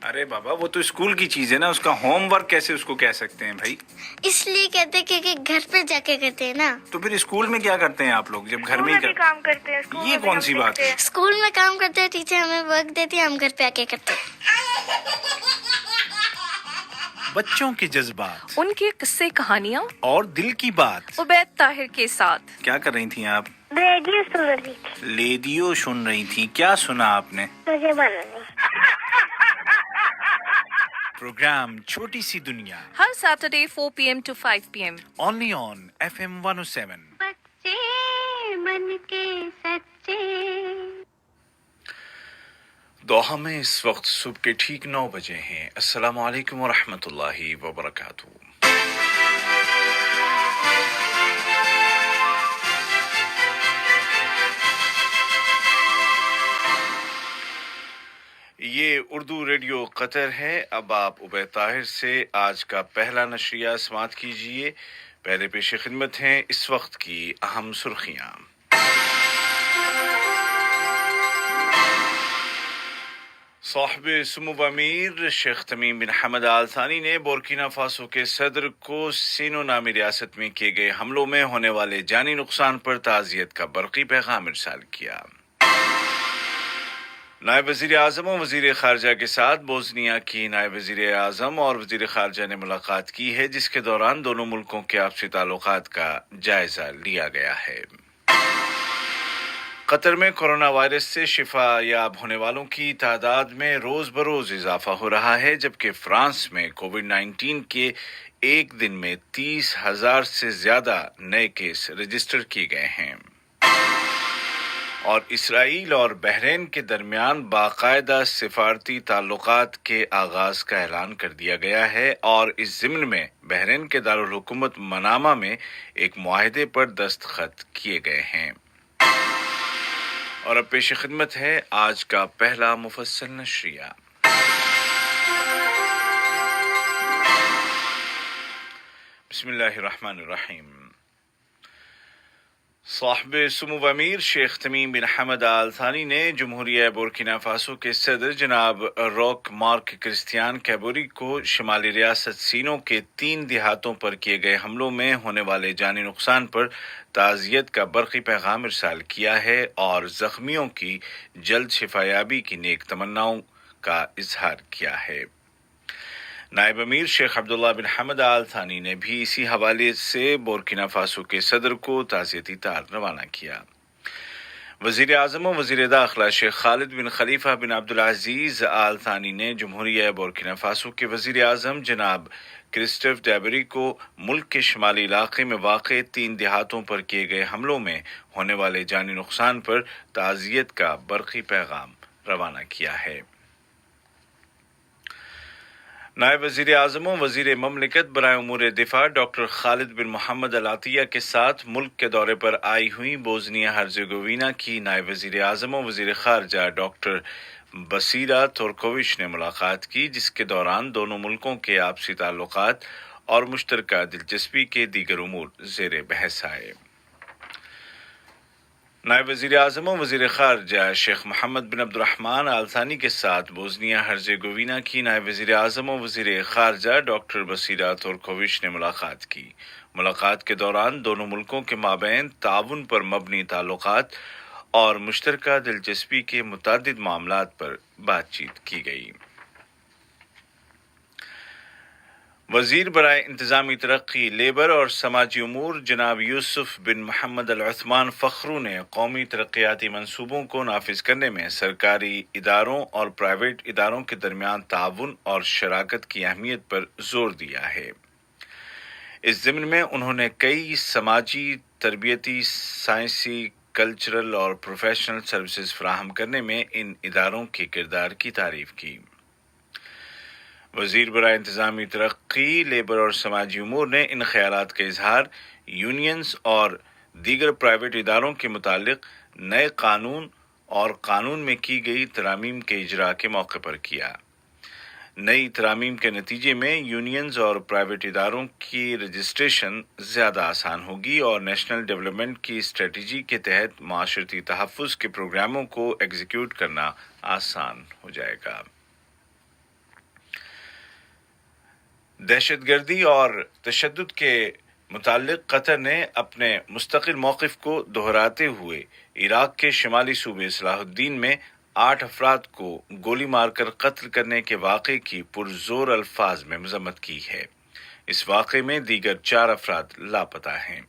ارے بابا وہ تو اسکول کی چیز ہے نا، اس کا ہوم ورک کیسے اس کو کہہ سکتے ہیں بھائی؟ اس لیے کہتے ہیں کیونکہ گھر پہ جا کے کرتے ہیں نا. تو پھر اسکول میں کیا کرتے ہیں آپ لوگ جب گھر میں ہی کام کرتے ہیں؟ اسکول یہ میں بھی کون ہم سی بات ہے؟ اسکول میں کام کرتے ہیں، ٹیچر ہمیں ورک دیتی ہے، ہم گھر پہ آ کے کرتے ہیں. بچوں کے جذبات، ان کی قصے کہانیاں اور دل کی بات. عبید طاہر کے ساتھ. کیا کر رہی تھیں آپ؟ ریڈیو سن رہی تھی. ریڈیو سن رہی تھی، کیا سنا آپ نے؟ مجھے معلوم نہیں. پروگرام چھوٹی سی دنیا، ہر Saturday 4 PM to 5 PM. Only on FM 107. بچے من کے سچے. دوحہ میں اس وقت صبح کے ٹھیک 9 بجے ہیں. السلام علیکم ورحمۃ اللہ وبرکاتہ. یہ اردو ریڈیو قطر ہے. اب آپ عبید طاہر سے آج کا پہلا نشریہ سماعت کیجیے. پہلے پیش خدمت ہیں اس وقت کی اہم سرخیاں. صاحب سمو امیر شیخ تمیم بن حمد آل ثانی نے بورکینا فاسو کے صدر کو سینو نامی ریاست میں کیے گئے حملوں میں ہونے والے جانی نقصان پر تعزیت کا برقی پیغام ارسال کیا. نائب وزیر اعظم و وزیر خارجہ کے ساتھ بوسنیا کی نائب وزیر اعظم اور وزیر خارجہ نے ملاقات کی ہے، جس کے دوران دونوں ملکوں کے آپسی تعلقات کا جائزہ لیا گیا ہے. قطر میں کورونا وائرس سے شفا یاب ہونے والوں کی تعداد میں روز بروز اضافہ ہو رہا ہے، جبکہ فرانس میں کووڈ 19 کے ایک دن میں 30,000 سے زیادہ نئے کیس رجسٹر کیے گئے ہیں. اور اسرائیل اور بحرین کے درمیان باقاعدہ سفارتی تعلقات کے آغاز کا اعلان کر دیا گیا ہے، اور اس ضمن میں بحرین کے دارالحکومت منامہ میں ایک معاہدے پر دستخط کیے گئے ہیں. اور اب پیش خدمت ہے آج کا پہلا مفصل نشریہ. بسم اللہ الرحمن الرحیم. صاحب سمو امیر شیخ تمیم بن حمد آل ثانی نے جمہوریہ بورکینا فاسو کے صدر جناب روک مارک کرسٹیان کیبوری کو شمالی ریاست سینو کے 3 دیہاتوں پر کیے گئے حملوں میں ہونے والے جانی نقصان پر تعزیت کا برقی پیغام ارسال کیا ہے، اور زخمیوں کی جلد شفایابی کی نیک تمناؤں کا اظہار کیا ہے. نائب امیر شیخ عبداللہ بن حمد آل ثانی نے بھی اسی حوالے سے بورکینا فاسو کے صدر کو تعزیتی تار روانہ کیا. وزیر اعظم و وزیر داخلہ شیخ خالد بن خلیفہ بن عبدالعزیز آل ثانی نے جمہوریہ بورکینا فاسو کے وزیر اعظم جناب کرسٹف ڈیبری کو ملک کے شمالی علاقے میں واقع 3 دیہاتوں پر کیے گئے حملوں میں ہونے والے جانی نقصان پر تعزیت کا برقی پیغام روانہ کیا ہے. نائب وزیر اعظم و وزیر مملکت برائے امور دفاع ڈاکٹر خالد بن محمد العطیہ کے ساتھ ملک کے دورے پر آئی ہوئی بوسنیا ہرزیگووینا کی نائب وزیر اعظم و وزیر خارجہ ڈاکٹر بسیرا تورکووچ نے ملاقات کی، جس کے دوران دونوں ملکوں کے آپسی تعلقات اور مشترکہ دلچسپی کے دیگر امور زیر بحث آئے. نائب وزیر اعظم و وزیر خارجہ شیخ محمد بن عبد الرحمن آل ثانی کے ساتھ بوسنیا ہرزیگووینا کی نائب وزیر اعظم و وزیر خارجہ ڈاکٹر بسیرا تورکووچ نے ملاقات کی. ملاقات کے دوران دونوں ملکوں کے مابین تعاون پر مبنی تعلقات اور مشترکہ دلچسپی کے متعدد معاملات پر بات چیت کی گئی. وزیر برائے انتظامی ترقی، لیبر اور سماجی امور جناب یوسف بن محمد العثمان فخرو نے قومی ترقیاتی منصوبوں کو نافذ کرنے میں سرکاری اداروں اور پرائیویٹ اداروں کے درمیان تعاون اور شراکت کی اہمیت پر زور دیا ہے. اس ضمن میں انہوں نے کئی سماجی، تربیتی، سائنسی، کلچرل اور پروفیشنل سروسز فراہم کرنے میں ان اداروں کے کردار کی تعریف کی. وزیر برائے انتظامی ترقی، لیبر اور سماجی امور نے ان خیالات کا اظہار یونینز اور دیگر پرائیویٹ اداروں کے متعلق نئے قانون اور قانون میں کی گئی ترامیم کے اجراء کے موقع پر کیا. نئی ترامیم کے نتیجے میں یونینز اور پرائیویٹ اداروں کی رجسٹریشن زیادہ آسان ہوگی، اور نیشنل ڈیولپمنٹ کی اسٹریٹجی کے تحت معاشرتی تحفظ کے پروگراموں کو ایگزیکیوٹ کرنا آسان ہو جائے گا. دہشت گردی اور تشدد کے متعلق قطر نے اپنے مستقل موقف کو دہراتے ہوئے عراق کے شمالی صوبے صلاح الدین میں 8 افراد کو گولی مار کر قتل کرنے کے واقعے کی پرزور الفاظ میں مذمت کی ہے۔ اس واقعے میں دیگر 4 افراد لاپتہ ہیں۔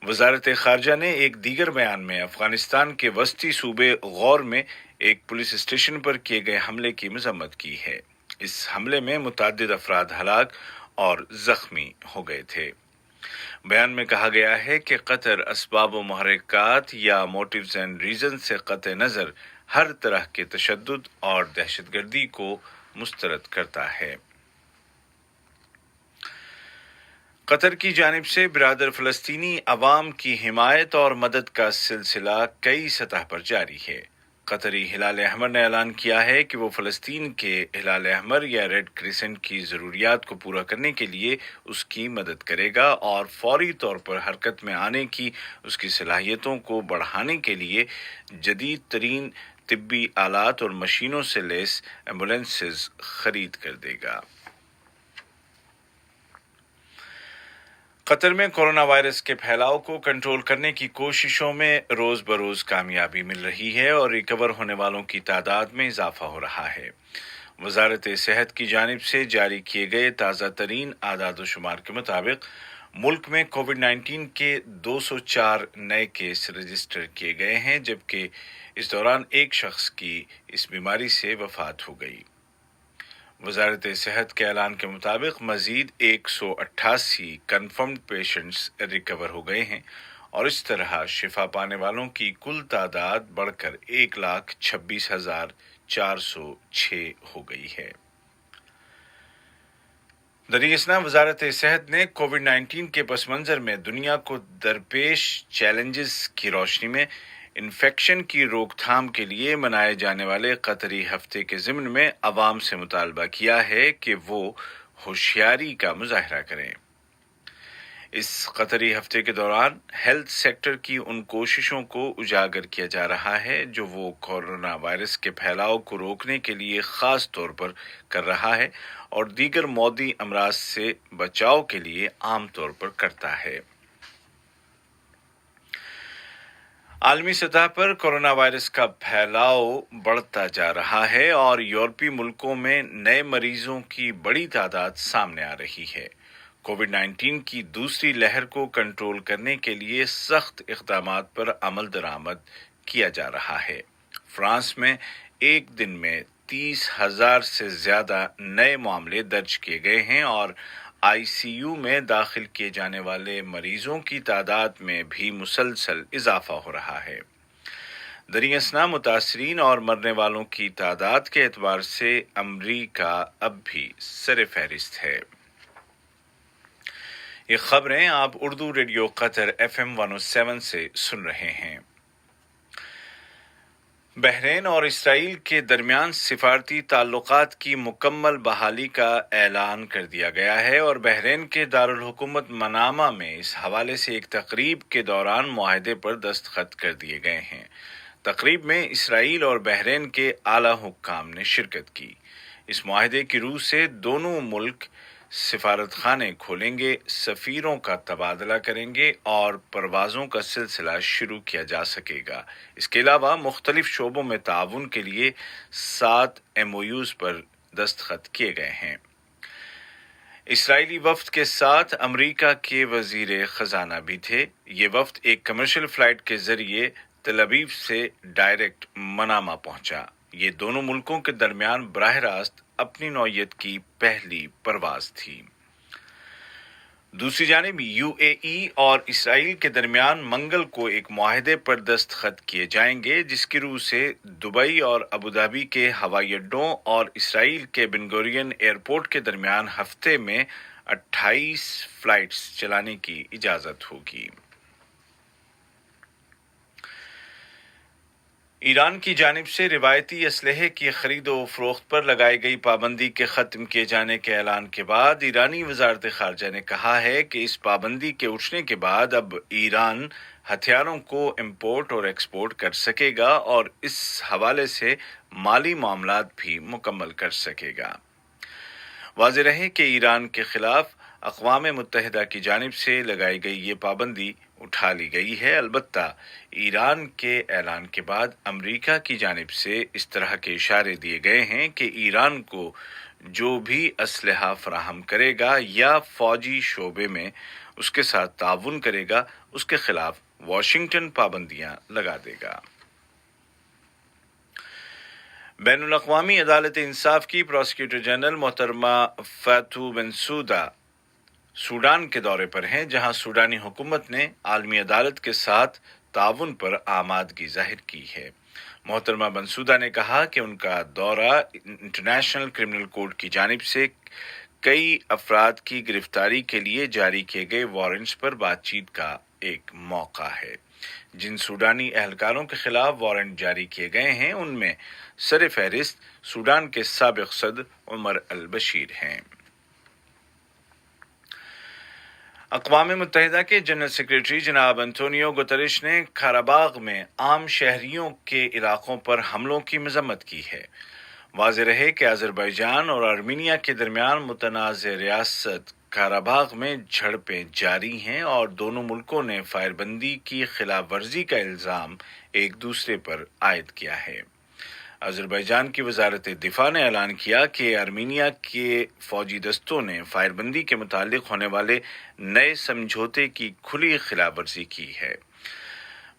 وزارت خارجہ نے ایک دیگر بیان میں افغانستان کے وسطی صوبے غور میں ایک پولیس اسٹیشن پر کیے گئے حملے کی مذمت کی ہے۔ اس حملے میں متعدد افراد ہلاک اور زخمی ہو گئے تھے۔ بیان میں کہا گیا ہے کہ قطر اسباب و محرکات یا موٹیوز اینڈ ریزن سے قطع نظر ہر طرح کے تشدد اور دہشت گردی کو مسترد کرتا ہے۔ قطر کی جانب سے برادر فلسطینی عوام کی حمایت اور مدد کا سلسلہ کئی سطح پر جاری ہے۔ قطری ہلال احمر نے اعلان کیا ہے کہ وہ فلسطین کے ہلال احمر یا ریڈ کریسنٹ کی ضروریات کو پورا کرنے کے لیے اس کی مدد کرے گا اور فوری طور پر حرکت میں آنے کی اس کی صلاحیتوں کو بڑھانے کے لیے جدید ترین طبی آلات اور مشینوں سے لیس ایمبولینسز خرید کر دے گا۔ قطر میں کورونا وائرس کے پھیلاؤ کو کنٹرول کرنے کی کوششوں میں روز بروز کامیابی مل رہی ہے اور ریکور ہونے والوں کی تعداد میں اضافہ ہو رہا ہے۔ وزارت صحت کی جانب سے جاری کیے گئے تازہ ترین اعداد و شمار کے مطابق ملک میں کووڈ 19 کے 204 نئے کیس رجسٹر کیے گئے ہیں، جبکہ اس دوران ایک شخص کی اس بیماری سے وفات ہو گئی۔ وزارت صحت کے اعلان کے مطابق مزید 188 کنفرمڈ پیشنٹس ریکور ہو گئے ہیں اور اس طرح شفا پانے والوں کی کل تعداد بڑھ کر 1,26,406 ہو گئی ہے۔ دریں اثنا وزارت صحت نے کووڈ 19 کے پس منظر میں دنیا کو درپیش چیلنجز کی روشنی میں انفیکشن کی روک تھام کے لیے منائے جانے والے قطری ہفتے کے ضمن میں عوام سے مطالبہ کیا ہے کہ وہ ہوشیاری کا مظاہرہ کریں۔ اس قطری ہفتے کے دوران ہیلتھ سیکٹر کی ان کوششوں کو اجاگر کیا جا رہا ہے جو وہ کورونا وائرس کے پھیلاؤ کو روکنے کے لیے خاص طور پر کر رہا ہے اور دیگر معدی امراض سے بچاؤ کے لیے عام طور پر کرتا ہے۔ عالمی سطح پر کورونا وائرس کا پھیلاؤ بڑھتا جا رہا ہے اور یورپی ملکوں میں نئے مریضوں کی بڑی تعداد سامنے آ رہی ہے۔ کووڈ 19 کی دوسری لہر کو کنٹرول کرنے کے لیے سخت اقدامات پر عمل درآمد کیا جا رہا ہے۔ فرانس میں ایک دن میں 30,000 سے زیادہ نئے معاملے درج کیے گئے ہیں اور ICU میں داخل کیے جانے والے مریضوں کی تعداد میں بھی مسلسل اضافہ ہو رہا ہے۔ دریں اثنا متاثرین اور مرنے والوں کی تعداد کے اعتبار سے امریکہ اب بھی سر فہرست ہے۔ یہ خبریں آپ اردو ریڈیو قطر FM 107 سے سن رہے ہیں۔ بحرین اور اسرائیل کے درمیان سفارتی تعلقات کی مکمل بحالی کا اعلان کر دیا گیا ہے اور بحرین کے دارالحکومت منامہ میں اس حوالے سے ایک تقریب کے دوران معاہدے پر دستخط کر دیے گئے ہیں۔ تقریب میں اسرائیل اور بحرین کے اعلیٰ حکام نے شرکت کی۔ اس معاہدے کی روح سے دونوں ملک سفارت خانے کھولیں گے، سفیروں کا تبادلہ کریں گے اور پروازوں کا سلسلہ شروع کیا جا سکے گا۔ اس کے علاوہ مختلف شعبوں میں تعاون کے لیے 7 MOUs پر دستخط کیے گئے ہیں۔ اسرائیلی وفد کے ساتھ امریکہ کے وزیر خزانہ بھی تھے۔ یہ وفد ایک کمرشل فلائٹ کے ذریعے تل ابیب سے ڈائریکٹ منامہ پہنچا۔ یہ دونوں ملکوں کے درمیان براہ راست اپنی نوعیت کی پہلی پرواز تھی۔ دوسری جانب UAE اور اسرائیل کے درمیان منگل کو ایک معاہدے پر دستخط کیے جائیں گے جس کی روح سے دبئی اور ابوظہبی کے ہوائی اڈوں اور اسرائیل کے بن گورین ایئرپورٹ کے درمیان ہفتے میں 28 فلائٹس چلانے کی اجازت ہوگی۔ ایران کی جانب سے روایتی اسلحے کی خرید و فروخت پر لگائی گئی پابندی کے ختم کیے جانے کے اعلان کے بعد ایرانی وزارت خارجہ نے کہا ہے کہ اس پابندی کے اٹھنے کے بعد اب ایران ہتھیاروں کو امپورٹ اور ایکسپورٹ کر سکے گا اور اس حوالے سے مالی معاملات بھی مکمل کر سکے گا۔ واضح رہے کہ ایران کے خلاف اقوام متحدہ کی جانب سے لگائی گئی یہ پابندی اٹھا لی گئی ہے، البتہ ایران کے اعلان کے بعد امریکہ کی جانب سے اس طرح کے اشارے دیے گئے ہیں کہ ایران کو جو بھی اسلحہ فراہم کرے گا یا فوجی شعبے میں اس کے ساتھ تعاون کرے گا اس کے خلاف واشنگٹن پابندیاں لگا دے گا۔ بین الاقوامی عدالت انصاف کی پراسیکیوٹر جنرل محترمہ فاتو بنسودا سوڈان کے دورے پر ہیں، جہاں سوڈانی حکومت نے عالمی عدالت کے ساتھ تعاون پر آمادگی ظاہر کی ہے۔ محترمہ بنسودا نے کہا کہ ان کا دورہ انٹرنیشنل کرمنل کورٹ کی جانب سے کئی افراد کی گرفتاری کے لیے جاری کیے گئے وارنٹس پر بات چیت کا ایک موقع ہے۔ جن سوڈانی اہلکاروں کے خلاف وارنٹ جاری کیے گئے ہیں ان میں سر فہرست سوڈان کے سابق صدر عمر البشیر ہیں۔ اقوام متحدہ کے جنرل سیکریٹری جناب انٹونیو گوتریش نے قرباغ میں عام شہریوں کے علاقوں پر حملوں کی مذمت کی ہے۔ واضح رہے کہ آذربائیجان اور آرمینیا کے درمیان متنازع ریاست قرباغ میں جھڑپیں جاری ہیں اور دونوں ملکوں نے فائر بندی کی خلاف ورزی کا الزام ایک دوسرے پر عائد کیا ہے۔ آذربائیجان کی وزارت دفاع نے اعلان کیا کہ آرمینیا کے فوجی دستوں نے فائر بندی کے متعلق ہونے والے نئے سمجھوتے کی کھلی خلاف ورزی کی ہے۔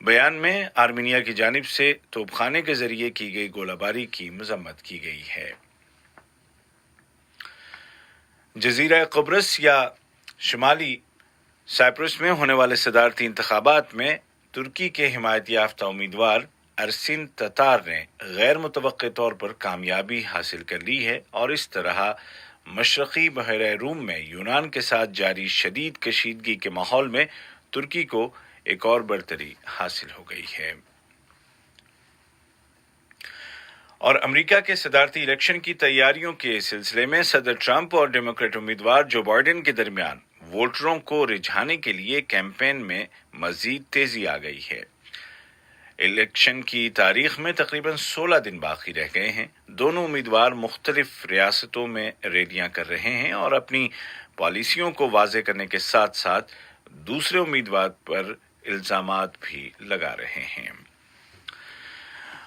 بیان میں آرمینیا کی جانب سے توپ خانے کے ذریعے کی گئی گولہ باری کی مذمت کی گئی ہے۔ جزیرہ قبرص یا شمالی سائپرس میں ہونے والے صدارتی انتخابات میں ترکی کے حمایت یافتہ امیدوار ارسین تتار نے غیر متوقع طور پر کامیابی حاصل کر لی ہے اور اس طرح مشرقی بحیرہ روم میں یونان کے ساتھ جاری شدید کشیدگی کے ماحول میں ترکی کو ایک اور برتری حاصل ہو گئی ہے۔ اور امریکہ کے صدارتی الیکشن کی تیاریوں کے سلسلے میں صدر ٹرمپ اور ڈیموکریٹ امیدوار جو بائیڈن کے درمیان ووٹروں کو رجھانے کے لیے کیمپین میں مزید تیزی آ گئی ہے۔ الیکشن کی تاریخ میں تقریباً 16 دن باقی رہ گئے ہیں۔ دونوں امیدوار مختلف ریاستوں میں ریلیاں کر رہے ہیں اور اپنی پالیسیوں کو واضح کرنے کے ساتھ ساتھ دوسرے امیدوار پر الزامات بھی لگا رہے ہیں۔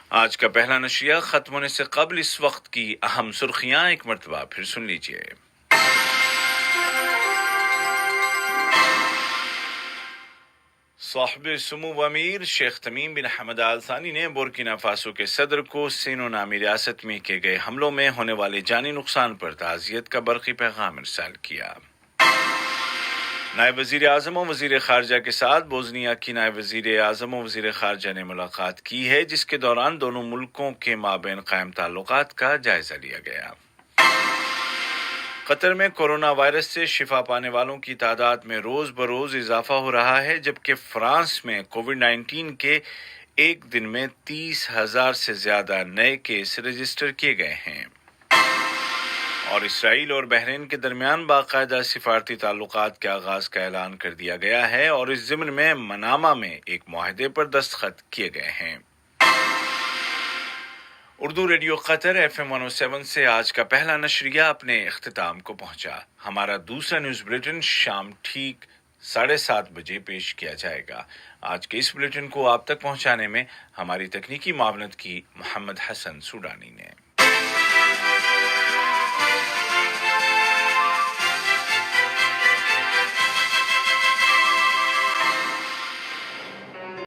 آج کا پہلا نشریہ ختم ہونے سے قبل اس وقت کی اہم سرخیاں ایک مرتبہ پھر سن لیجیے۔ صاحب سمو امیر شیخ تمیم بن حمد آل ثانی نے بورکینا فاسو کے صدر کو سینو نامی ریاست میں کیے گئے حملوں میں ہونے والے جانی نقصان پر تعزیت کا برقی پیغام ارسال کیا۔ نائب وزیر اعظم و وزیر خارجہ کے ساتھ بوزنیا کی نائب وزیر اعظم و وزیر خارجہ نے ملاقات کی ہے، جس کے دوران دونوں ملکوں کے مابین قائم تعلقات کا جائزہ لیا گیا۔ قطر میں کورونا وائرس سے شفا پانے والوں کی تعداد میں روز بروز اضافہ ہو رہا ہے، جبکہ فرانس میں کووڈ 19 کے ایک دن میں 30,000 سے زیادہ نئے کیس رجسٹر کیے گئے ہیں۔ اور اسرائیل اور بحرین کے درمیان باقاعدہ سفارتی تعلقات کے آغاز کا اعلان کر دیا گیا ہے اور اس ضمن میں منامہ میں ایک معاہدے پر دستخط کیے گئے ہیں۔ اردو ریڈیو قطر FM 107 سے آج کا پہلا نشریہ اپنے اختتام کو پہنچا۔ ہمارا دوسرا نیوز بلیٹن شام ٹھیک 7:30 بجے پیش کیا جائے گا۔ آج کے اس بلیٹن کو آپ تک پہنچانے میں ہماری تکنیکی معاونت کی محمد حسن سوڈانی نے۔